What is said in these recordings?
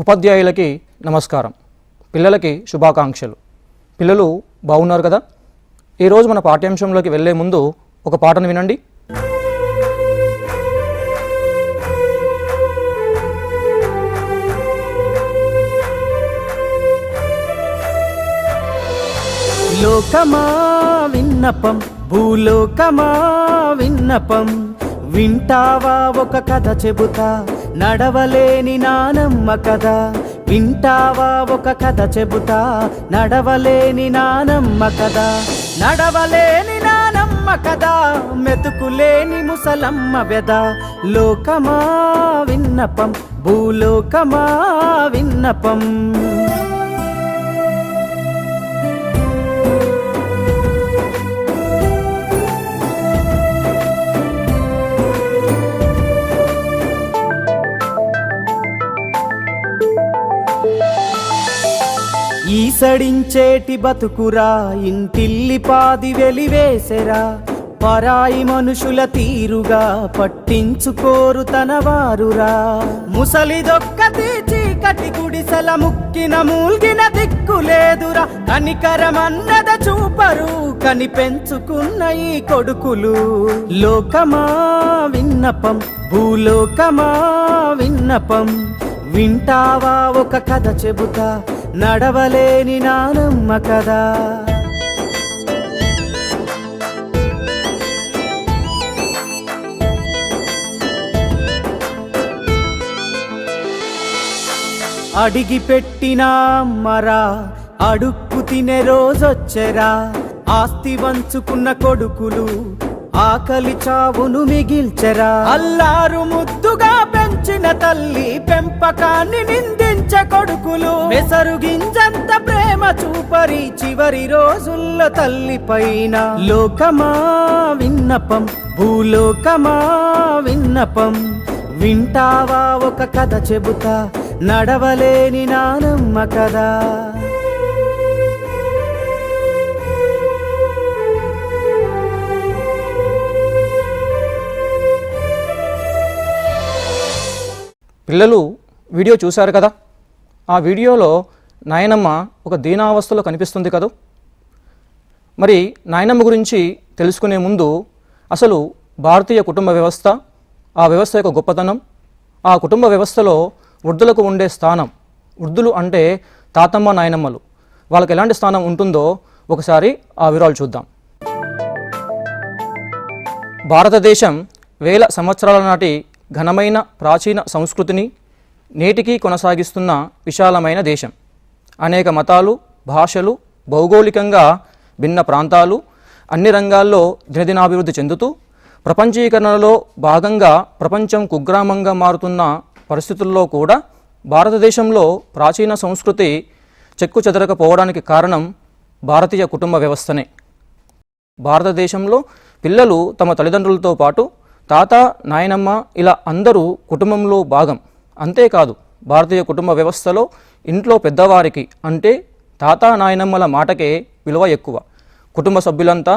ఉపాధ్యాయులకి నమస్కారం. పిల్లలకి శుభాకాంక్షలు. పిల్లలు బాగున్నారు కదా? ఈరోజు మన పాఠ్యాంశంలోకి వెళ్ళే ముందు ఒక పాటను వినండి. లోకమా విన్నపం, భూలోకమా విన్నపం, వింటావా ఒక కథ చెబుతా, నడవలేని నానమ్మ కథ. వింటావా ఒక కథ చెబుతా, నడవలేని నానమ్మ కథ. నడవలేని నానమ్మ కథ, మెతుకులేని ముసలమ్మ వెద. లోకమా విన్నపం, భూలోకమా విన్నపం. ఈసడించేటి బతుకురా, ఇంటిల్లి పాది వెలివేసెరా. పరాయి మనుషుల తీరుగా పట్టించుకోరు తనవారురా. ముసలిదొక్కటి చీకటి గుడిసెల ముక్కిన మూల్గిన దిక్కులేదురా. కనికరమన్నద చూపరు కని పెంచుకున్న ఈ కొడుకులు. లోకమా విన్నపం, భూలోకమా విన్నపం, వింటావా ఒక కథ చెబుతా, నడవలేని నానమ్మ కదా. అడిగి పెట్టిన అమ్మరా, అడుక్కు తినే రోజొచ్చెరా. ఆస్తి వంచుకున్న కొడుకులు ఆకలి చావును మిగిల్చెరా. అల్లారు ముద్దుగా పెంచిన తల్లి పెంపకాన్ని నిందించే కొడుకులు. మెసరు గింజంత ప్రేమ చూపరి చివరి రోజుల్లో తల్లి పైన. లోకమా విన్నపం, భూలోకమా విన్నపం, వింటావా ఒక కథ చెబుతా, నడవలేని నానమ్మ కదా. పిల్లలు వీడియో చూశారు కదా? ఆ వీడియోలో నాయనమ్మ ఒక దీనావస్థలో కనిపిస్తుంది కదా. మరి నాయనమ్మ గురించి తెలుసుకునే ముందు అసలు భారతీయ కుటుంబ వ్యవస్థ, ఆ వ్యవస్థ యొక్క గొప్పతనం, ఆ కుటుంబ వ్యవస్థలో వృద్ధులకు ఉండే స్థానం, వృద్ధులు అంటే తాతమ్మ నాయనమ్మలు, వాళ్ళకి ఎలాంటి స్థానం ఉంటుందో ఒకసారి ఆ వివరాలు చూద్దాం. భారతదేశం వేల సంవత్సరాల నాటి ఘనమైన ప్రాచీన సంస్కృతిని నేటికీ కొనసాగిస్తున్న విశాలమైన దేశం. అనేక మతాలు, భాషలు, భౌగోళికంగా భిన్న ప్రాంతాలు, అన్ని రంగాల్లో దినదినాభివృద్ధి చెందుతూ ప్రపంచీకరణలో భాగంగా ప్రపంచం కుగ్రామంగా మారుతున్న పరిస్థితుల్లో కూడా భారతదేశంలో ప్రాచీన సంస్కృతి చెక్కు చెదరకపోవడానికి కారణం భారతీయ కుటుంబ వ్యవస్థనే. భారతదేశంలో పిల్లలు తమ తల్లిదండ్రులతో పాటు తాత, నాయనమ్మ ఇలా అందరూ కుటుంబంలో భాగం. అంతేకాదు, భారతీయ కుటుంబ వ్యవస్థలో ఇంట్లో పెద్దవారికి అంటే తాత, నాయనమ్మల మాటకే విలువ ఎక్కువ. కుటుంబ సభ్యులంతా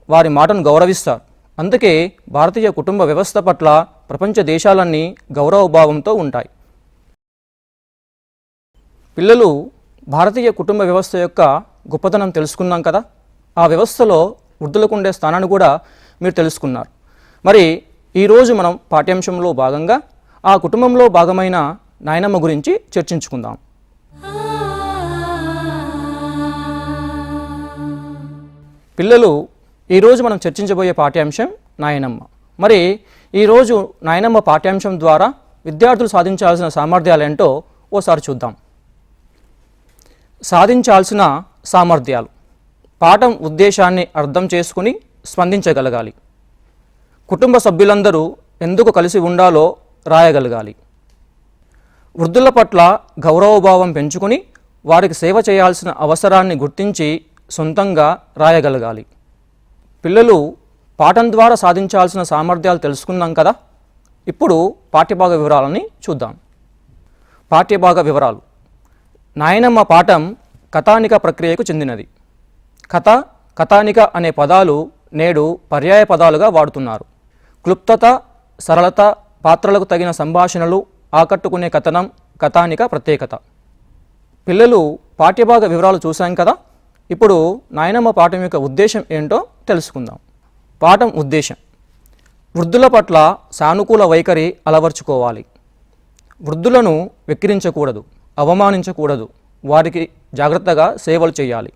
వారి మాటను గౌరవిస్తారు. అందుకే భారతీయ కుటుంబ వ్యవస్థ పట్ల ప్రపంచ దేశాలన్నీ గౌరవభావంతో ఉంటాయి. పిల్లలు, భారతీయ కుటుంబ వ్యవస్థ యొక్క గొప్పతనం తెలుసుకున్నాం కదా. ఆ వ్యవస్థలో వృద్ధులకు ఉండే స్థానాన్ని కూడా మీరు తెలుసుకున్నారు. మరి ఈరోజు మనం పాఠ్యాంశంలో భాగంగా ఆ కుటుంబంలో భాగమైన నాయనమ్మ గురించి చర్చించుకుందాం. పిల్లలు, ఈరోజు మనం చర్చించబోయే పాఠ్యాంశం నాయనమ్మ. మరి ఈరోజు నాయనమ్మ పాఠ్యాంశం ద్వారా విద్యార్థులు సాధించాల్సిన సామర్థ్యాలు ఏంటో ఓసారి చూద్దాం. సాధించాల్సిన సామర్థ్యాలు: పాఠం ఉద్దేశాన్ని అర్థం చేసుకుని స్పందించగలగాలి. కుటుంబ సభ్యులందరూ ఎందుకు కలిసి ఉండాలో రాయగలగాలి. వృద్ధుల పట్ల గౌరవభావం పెంచుకుని వారికి సేవ చేయాల్సిన అవసరాన్ని గుర్తించి సొంతంగా రాయగలగాలి. పిల్లలు, పాఠం ద్వారా సాధించాల్సిన సామర్థ్యాలు తెలుసుకున్నాం కదా. ఇప్పుడు పాఠ్యభాగ వివరాలని చూద్దాం. పాఠ్యభాగ వివరాలు: నాయనమ్మ పాఠం కథానిక ప్రక్రియకు చెందినది. కథ, కథానిక అనే పదాలు నేడు పర్యాయ పదాలుగా వాడుతున్నారు. క్లుప్తత, సరళత, పాత్రలకు తగిన సంభాషణలు, ఆకట్టుకునే కథనం, కథానిక ప్రత్యేకత. పిల్లలు పాఠ్యభాగ వివరాలు చూశాం కదా. ఇప్పుడు నాయనమ్మ పాఠం యొక్క ఉద్దేశం ఏంటో తెలుసుకుందాం. పాఠం ఉద్దేశం: వృద్ధుల పట్ల సానుకూల వైఖరి అలవర్చుకోవాలి. వృద్ధులను వెక్కిరించకూడదు, అవమానించకూడదు, వారికి జాగ్రత్తగా సేవలు చేయాలి.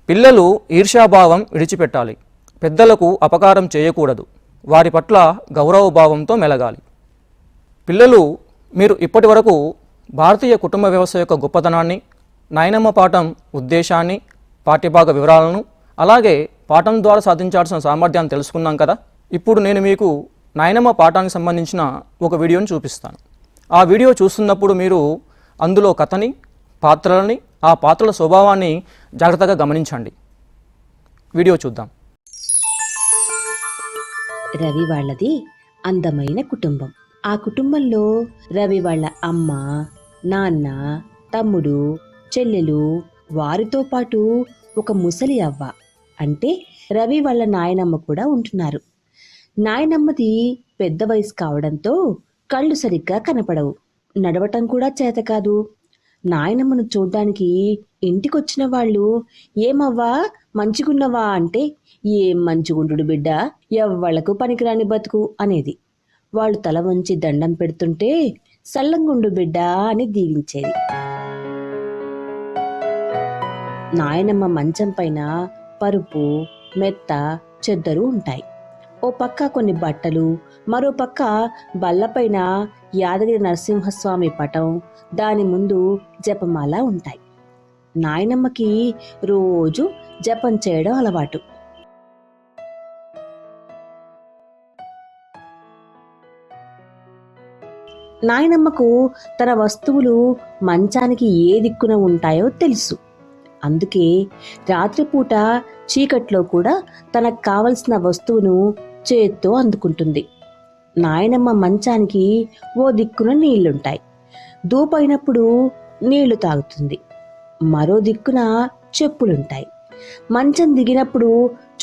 పిల్లలు ఈర్ష్యాభావం విడిచిపెట్టాలి. పెద్దలకు అపకారం చేయకూడదు, వారి పట్ల గౌరవభావంతో మెలగాలి. పిల్లలు, మీరు ఇప్పటి వరకు భారతీయ కుటుంబ వ్యవస్థ యొక్క గొప్పతనాన్ని, నాయనమ్మ పాఠం ఉద్దేశాన్ని, పాఠ్యభాగ వివరాలను, అలాగే పాఠం ద్వారా సాధించాల్సిన సామర్థ్యాన్ని తెలుసుకున్నాం కదా. ఇప్పుడు నేను మీకు నాయనమ్మ పాఠానికి సంబంధించిన ఒక వీడియోని చూపిస్తాను. ఆ వీడియో చూస్తున్నప్పుడు మీరు అందులో కథని, పాత్రలని, ఆ పాత్రల స్వభావాన్ని జాగ్రత్తగా గమనించండి. వీడియో చూద్దాం. రవి వాళ్ళది అందమైన కుటుంబం. ఆ కుటుంబంలో రవి వాళ్ళ అమ్మ, నాన్న, తమ్ముడు, చెల్లెలు, వారితో పాటు ఒక ముసలి అవ్వ అంటే రవి వాళ్ళ నాయనమ్మ కూడా ఉంటున్నారు. నాయనమ్మది పెద్ద వయసు కావడంతో కళ్ళు సరిగ్గా కనపడవు, నడవటం కూడా చేత కాదు. నాయనమ్మను చూడ్డానికి ఇంటికొచ్చిన వాళ్ళు ఏమవ్వా మంచిగున్నవా అంటే ఏం మంచిగుండు బిడ్డ, ఎవ్వళ్లకు పనికిరాని బతుకు అనేది. వాళ్ళు తల వంచి దండం పెడుతుంటే సల్లంగుండు బిడ్డ అని దీవించేది. నాయనమ్మ మంచం పైన పరుపు, మెత్త, చెద్దరు ఉంటాయి. ఓ పక్క కొన్ని బట్టలు, మరో పక్క బల్లపైన యాదగిరి నరసింహస్వామి పటం, దాని ముందు జపమాల ఉంటాయి. నాయనమ్మకి రోజు జపం చేయడం అలవాటు. నాయనమ్మకు తన వస్తువులు మంచానికి ఏ దిక్కున ఉంటాయో తెలుసు. అందుకే రాత్రిపూట చీకట్లో కూడా తనకు కావలసిన వస్తువును చేత్తో అందుకుంటుంది. నాయనమ్మ మంచానికి ఓ దిక్కున నీళ్లుంటాయి, దూపైనప్పుడు నీళ్లు తాగుతుంది. మరో దిక్కున చెప్పులుంటాయి. మంచం దిగినప్పుడు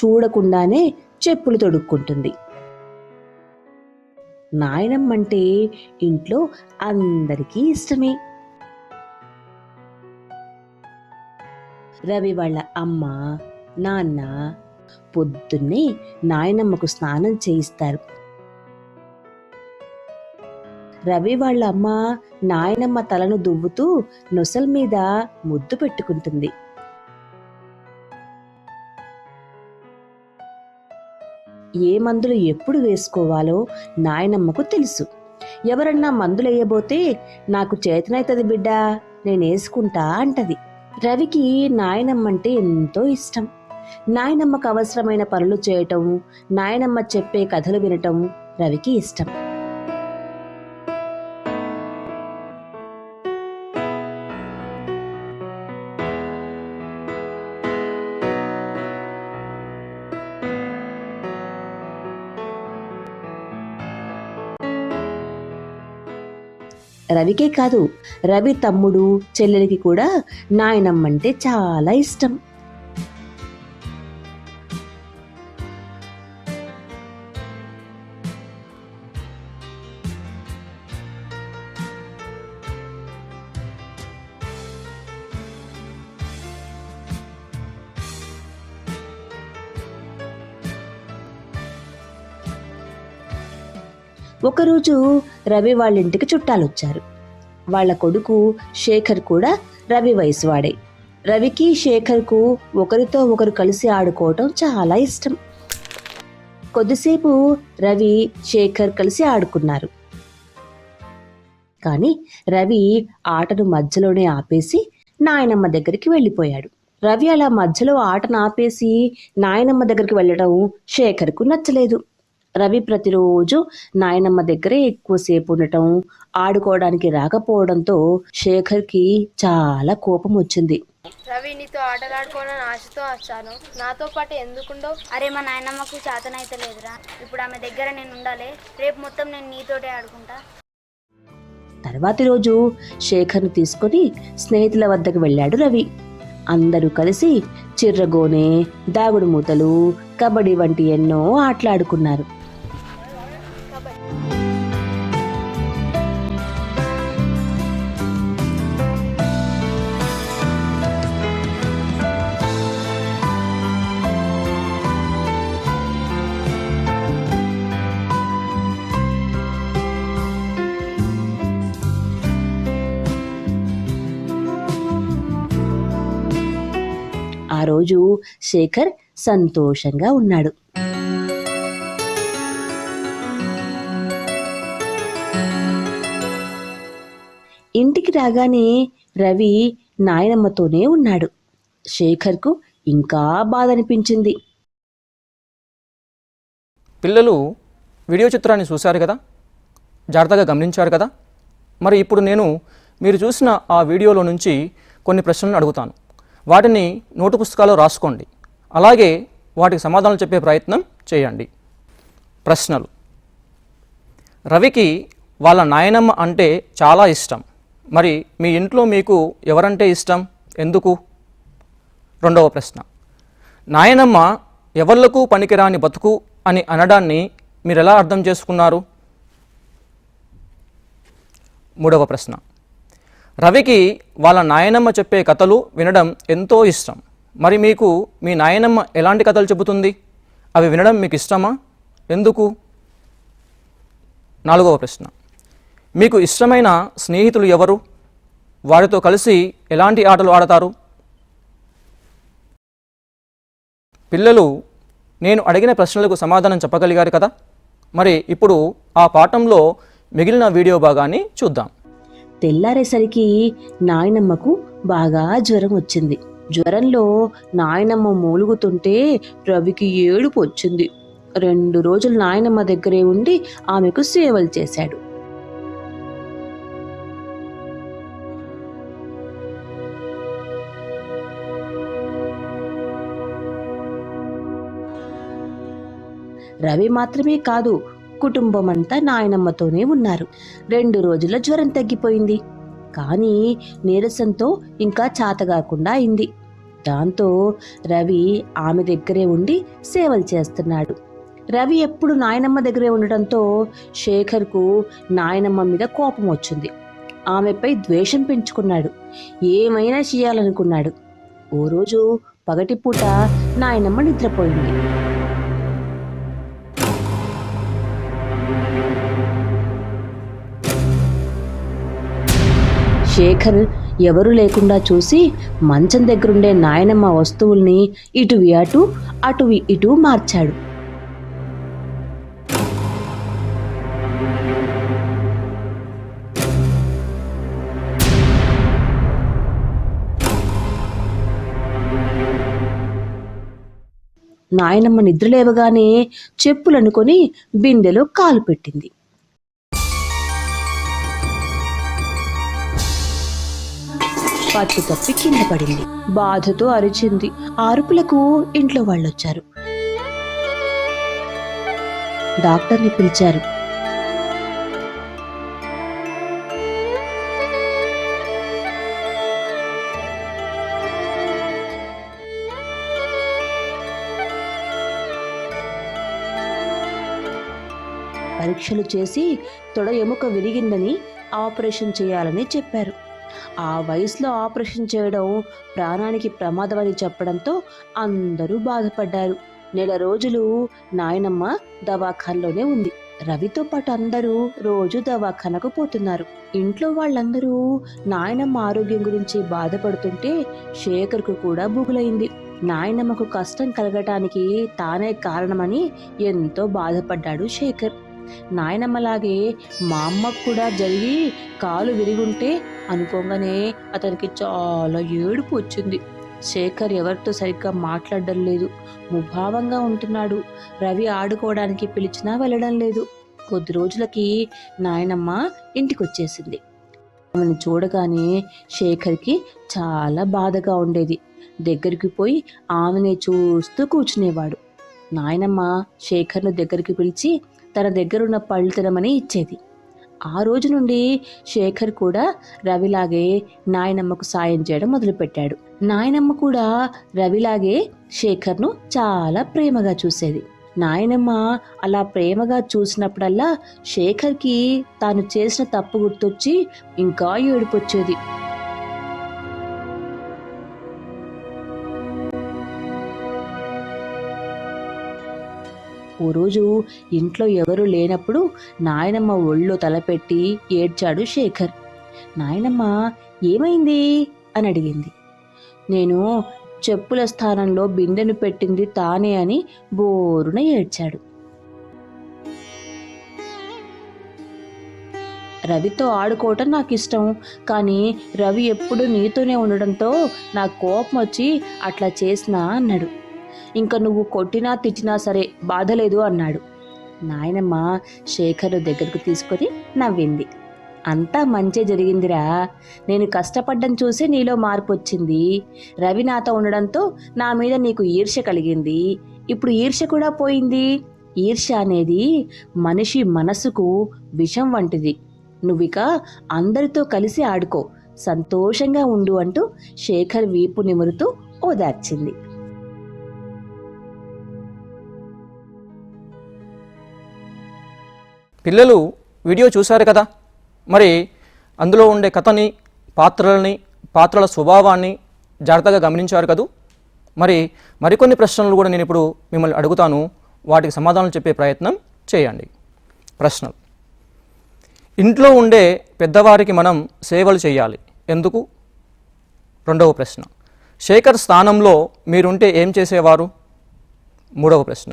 చూడకుండానే చెప్పులు తొడుక్కుంటుంది. నాయనమ్మంటే ఇంట్లో అందరికీ ఇష్టమే. రవి వాళ్ళ అమ్మ, నాన్న పొద్దున్నే నాయనమ్మకు స్నానం చేయిస్తారు. రవి వాళ్ళ అమ్మ నాయనమ్మ తలను దువ్వుతూ నొసల మీద ముద్దు పెట్టుకుంటుంది. ఏ మందులు ఎప్పుడు వేసుకోవాలో నాయనమ్మకు తెలుసు. ఎవరన్నా మందులేయబోతే నాకు చేతనైతది బిడ్డ, నేనేసుకుంటా అంటది. రవికి నాయనమ్మంటే ఎంతో ఇష్టం. నాయనమ్మకు అవసరమైన పనులు చేయటం, నాయనమ్మ చెప్పే కథలు వినటం రవికి ఇష్టం. రవికే కాదు, రవి తమ్ముడు, చెల్లెలికి కూడా నాయనమ్మంటే చాలా ఇష్టం. ఒకరోజు రవి వాళ్ళ ఇంటికి చుట్టాలొచ్చారు. వాళ్ళ కొడుకు శేఖర్ కూడా రవి వయసు వాడే. రవికి శేఖర్కు ఒకరితో ఒకరు కలిసి ఆడుకోవటం చాలా ఇష్టం. కొద్దిసేపు రవి, శేఖర్ కలిసి ఆడుకున్నారు. కానీ రవి ఆటను మధ్యలోనే ఆపేసి నాయనమ్మ దగ్గరికి వెళ్ళిపోయాడు. రవి అలా మధ్యలో ఆటను ఆపేసి నాయనమ్మ దగ్గరికి వెళ్ళడం శేఖర్కు నచ్చలేదు. రవి ప్రతిరోజు నాయనమ్మ దగ్గరే ఎక్కువసేపు ఉండటం, ఆడుకోవడానికి రాకపోవడంతో శేఖర్కి చాలా కోపం వచ్చింది. రవి, నీతో ఆటలాడుకోవాలని ఆశతో వచ్చాను, నాతో పాటు ఎందుకుండవు? అరే, మా నాయనమ్మకు చేతనైతే లేదురా. ఇప్పుడు ఆమె దగ్గర నేను ఉండాలి. రేపు మొత్తం నేను నీతోటే ఆడుకుంటా. తర్వాతి రోజు శేఖర్ను తీసుకుని స్నేహితుల వద్దకు వెళ్ళాడు రవి. అందరూ కలిసి చిర్రగోనే, దాగుడు మూతలు, కబడ్డీ వంటి ఎన్నో ఆటలాడుకున్నారు. ఆ రోజు శేఖర్ సంతోషంగా ఉన్నాడు. ఇంటికి రాగానే రవి నాయనమ్మతోనే ఉన్నాడు. శేఖర్కు ఇంకా బాధ అనిపించింది. పిల్లలు వీడియో చిత్రాన్ని చూశారు కదా, జాగ్రత్తగా గమనించారు కదా. మరి ఇప్పుడు నేను మీరు చూసిన ఆ వీడియోలో నుంచి కొన్ని ప్రశ్నలను అడుగుతాను. వాటిని నోటు పుస్తకాల్లో రాసుకోండి. అలాగే వాటికి సమాధానాలు చెప్పే ప్రయత్నం చేయండి. ప్రశ్నలు: రవికి వాళ్ళ నాయనమ్మ అంటే చాలా ఇష్టం. మరి మీ ఇంట్లో మీకు ఎవరంటే ఇష్టం, ఎందుకు? రెండవ ప్రశ్న: నాయనమ్మ ఎవళ్లకు పనికిరాని బతుకు అని అనడాన్ని మీరు ఎలా అర్థం చేసుకున్నారు? మూడవ ప్రశ్న: రవికి వాళ్ళ నాయనమ్మ చెప్పే కథలు వినడం ఎంతో ఇష్టం. మరి మీకు మీ నాయనమ్మ ఎలాంటి కథలు చెబుతుంది? అవి వినడం మీకు ఇష్టమా, ఎందుకు? నాలుగవ ప్రశ్న: మీకు ఇష్టమైన స్నేహితులు ఎవరు? వారితో కలిసి ఎలాంటి ఆటలు ఆడతారు? పిల్లలు నేను అడిగిన ప్రశ్నలకు సమాధానం చెప్పగలిగారు కదా. మరి ఇప్పుడు ఆ పాఠంలో మిగిలిన వీడియో భాగాన్ని చూద్దాం. తెల్లారేసరికి నాయనమ్మకు బాగా జ్వరం వచ్చింది. జ్వరంలో నాయనమ్మ మూలుగుతుంటే రవికి ఏడుపు వచ్చింది. 2 రోజులు నాయనమ్మ దగ్గరే ఉండి ఆమెకు సేవలు చేశాడు. రవి మాత్రమే కాదు, కుటుంబమంతా నాయనమ్మతోనే ఉన్నారు. 2 రోజుల జ్వరం తగ్గిపోయింది. కానీ నీరసంతో ఇంకా చాతగాకుండా అయింది. దాంతో రవి ఆమె దగ్గరే ఉండి సేవలు చేస్తున్నాడు. రవి ఎప్పుడు నాయనమ్మ దగ్గరే ఉండటంతో శేఖర్కు నాయనమ్మ మీద కోపం వచ్చింది. ఆమెపై ద్వేషం పెంచుకున్నాడు. ఏమైనా చేయాలనుకున్నాడు. ఓ రోజు పగటిపూట నాయనమ్మ నిద్రపోయింది. శేఖర్ ఎవరు లేకుండా చూసి మంచం దగ్గరుండే నాయనమ్మ వస్తువుల్ని ఇటువి అటు అటువి ఇటు మార్చాడు. నాయనమ్మ నిద్రలేవగానే చెప్పులనుకొని బిందెలో కాలు పెట్టింది. పట్టు తప్పి కింద పడింది. బాధతో అరిచింది. ఆ అరుపులకు ఇంట్లో వాళ్ళొచ్చారు. డాక్టర్ని పిలిచారు. పరీక్షలు చేసి తొడ ఎముక విరిగిందని ఆపరేషన్ చేయాలని చెప్పారు. ఆ వయసులో ఆపరేషన్ చేయడం ప్రాణానికి ప్రమాదమని చెప్పడంతో అందరూ బాధపడ్డారు. 1 నెల రోజులు నాయనమ్మ దవాఖానలోనే ఉంది. రవితో పాటు అందరూ రోజు దవాఖానకు పోతున్నారు. ఇంట్లో వాళ్ళందరూ నాయనమ్మ ఆరోగ్యం గురించి బాధపడుతుంటే శేఖర్కు కూడా బుగులైంది. నాయనమ్మకు కష్టం కలగటానికి తానే కారణమని ఎంతో బాధపడ్డాడు శేఖర్. నాయనమ్మలాగే మా అమ్మకు కూడా జరిగి కాలు విరిగుంటే అనుకోగానే అతనికి చాలా ఏడుపు వచ్చింది. శేఖర్ ఎవరితో సరిగ్గా మాట్లాడడం లేదు. ముభావంగా ఉంటున్నాడు. రవి ఆడుకోవడానికి పిలిచినా వెళ్ళడం లేదు. కొద్ది రోజులకి నాయనమ్మ ఇంటికొచ్చేసింది. ఆమెను చూడగానే శేఖర్కి చాలా బాధగా ఉండేది. దగ్గరికి పోయి ఆమెనే చూస్తూ కూర్చునేవాడు. నాయనమ్మ శేఖర్ను దగ్గరికి పిలిచి తన దగ్గరున్న పళ్ళు తినమని ఇచ్చేది. ఆ రోజు నుండి శేఖర్ కూడా రవిలాగే నాయనమ్మకు సాయం చేయడం మొదలుపెట్టాడు. నాయనమ్మ కూడా రవిలాగే శేఖర్ను చాలా ప్రేమగా చూసేది. నాయనమ్మ అలా ప్రేమగా చూసినప్పుడల్లా శేఖర్కి తాను చేసిన తప్పు గుర్తొచ్చి ఇంకా ఏడుపొచ్చేది. ఓ రోజు ఇంట్లో ఎవరూ లేనప్పుడు నాయనమ్మ ఒళ్ళో తలపెట్టి ఏడ్చాడు శేఖర్. నాయనమ్మ ఏమైంది అని అడిగింది. నేను చెప్పుల స్థానంలో బిందెను పెట్టింది తానే అని బోరున ఏడ్చాడు. రవితో ఆడుకోవటం నాకు ఇష్టం, కానీ రవి ఎప్పుడు నీతోనే ఉండడంతో నాకు కోపం వచ్చి అట్లా చేసినా అన్నాడు. ఇంకా నువ్వు కొట్టినా తిట్టినా సరే బాధ లేదు అన్నాడు. నాయనమ్మ శేఖర్ దగ్గరకు తీసుకొని నవ్వింది. అంతా మంచే జరిగిందిరా, నేను కష్టపడ్డం చూసి నీలో మార్పు వచ్చింది. రవి నాతో ఉండడంతో నా మీద నీకు ఈర్ష్య కలిగింది, ఇప్పుడు ఈర్ష్య కూడా పోయింది. ఈర్ష్య అనేది మనిషి మనసుకు విషం వంటిది. నువ్విక అందరితో కలిసి ఆడుకో, సంతోషంగా ఉండు అంటూ శేఖర్ వీపు నిమురుతూ ఓదార్చింది. పిల్లలు వీడియో చూశారు కదా, మరి అందులో ఉండే కథని, పాత్రల స్వభావాన్ని జాగ్రత్తగా గమనించారు కదూ. మరి మరికొన్ని ప్రశ్నలు కూడా నేను ఇప్పుడు మిమ్మల్ని అడుగుతాను, వాటికి సమాధానం చెప్పే ప్రయత్నం చేయండి. ప్రశ్నలు: ఇంట్లో ఉండే పెద్దవారికి మనం సేవలు చేయాలి, ఎందుకు? రెండవ ప్రశ్న: శేఖర్ స్థానంలో మీరుంటే ఏం చేసేవారు? మూడవ ప్రశ్న: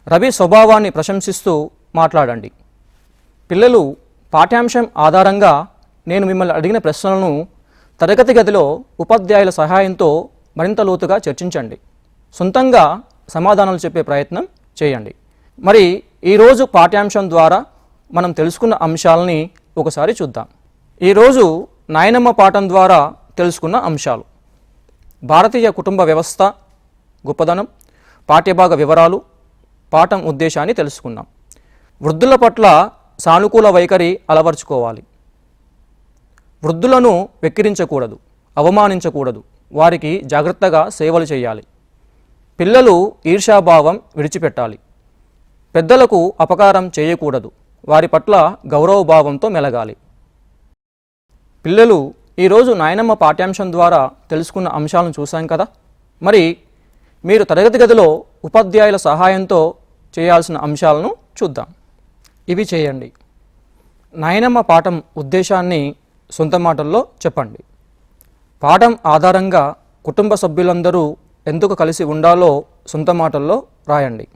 రవి స్వభావాన్ని ప్రశంసిస్తూ మాట్లాడండి. పిల్లలు, పాఠ్యాంశం ఆధారంగా నేను మిమ్మల్ని అడిగిన ప్రశ్నలను తరగతి గదిలో ఉపాధ్యాయుల సహాయంతో మరింత లోతుగా చర్చించండి. సొంతంగా సమాధానాలు చెప్పే ప్రయత్నం చేయండి. మరి ఈరోజు పాఠ్యాంశం ద్వారా మనం తెలుసుకున్న అంశాలని ఒకసారి చూద్దాం. ఈరోజు నాయనమ్మ పాఠం ద్వారా తెలుసుకున్న అంశాలు: భారతీయ కుటుంబ వ్యవస్థ గొప్పదనం, పాఠ్యభాగ వివరాలు, పాఠం ఉద్దేశాన్ని తెలుసుకున్నాం. వృద్ధుల పట్ల సానుకూల వైఖరి అలవర్చుకోవాలి. వృద్ధులను వెక్కిరించకూడదు, అవమానించకూడదు, వారికి జాగ్రత్తగా సేవలు చేయాలి. పిల్లలు ఈర్ష్యాభావం విడిచిపెట్టాలి. పెద్దలకు అపకారం చేయకూడదు, వారి పట్ల గౌరవభావంతో మెలగాలి. పిల్లలు, ఈరోజు నాయనమ్మ పాఠ్యాంశం ద్వారా తెలుసుకున్న అంశాలను చూశాం కదా. మరి మీరు తరగతి గదిలో ఉపాధ్యాయుల సహాయంతో చేయాల్సిన అంశాలను చూద్దాం. ఇవి చేయండి. నాయనమ్మ పాఠం ఉద్దేశాన్ని సొంత మాటల్లో చెప్పండి. పాఠం ఆధారంగా కుటుంబ సభ్యులందరూ ఎందుకు కలిసి ఉండాలో సొంత మాటల్లో రాయండి.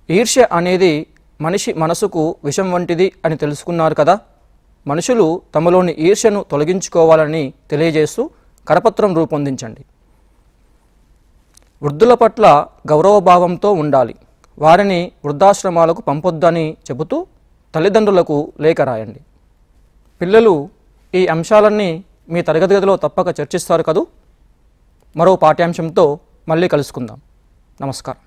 ఈర్ష్య అనేది మనిషి మనసుకు విషం వంటిది అని తెలుసుకున్నారు కదా. మనుషులు తమలోని ఈర్ష్యను తొలగించుకోవాలని తెలియజేస్తూ కరపత్రం రూపొందించండి. వృద్ధుల పట్ల గౌరవభావంతో ఉండాలి, వారిని వృద్ధాశ్రమాలకు పంపొద్దని చెబుతూ తల్లిదండ్రులకు లేఖ రాయండి. పిల్లలు, ఈ అంశాలన్నీ మీ తరగతి గదిలో తప్పక చర్చిస్తారు కదూ. మరో పాఠ్యాంశంతో మళ్ళీ కలుసుకుందాం. నమస్కారం.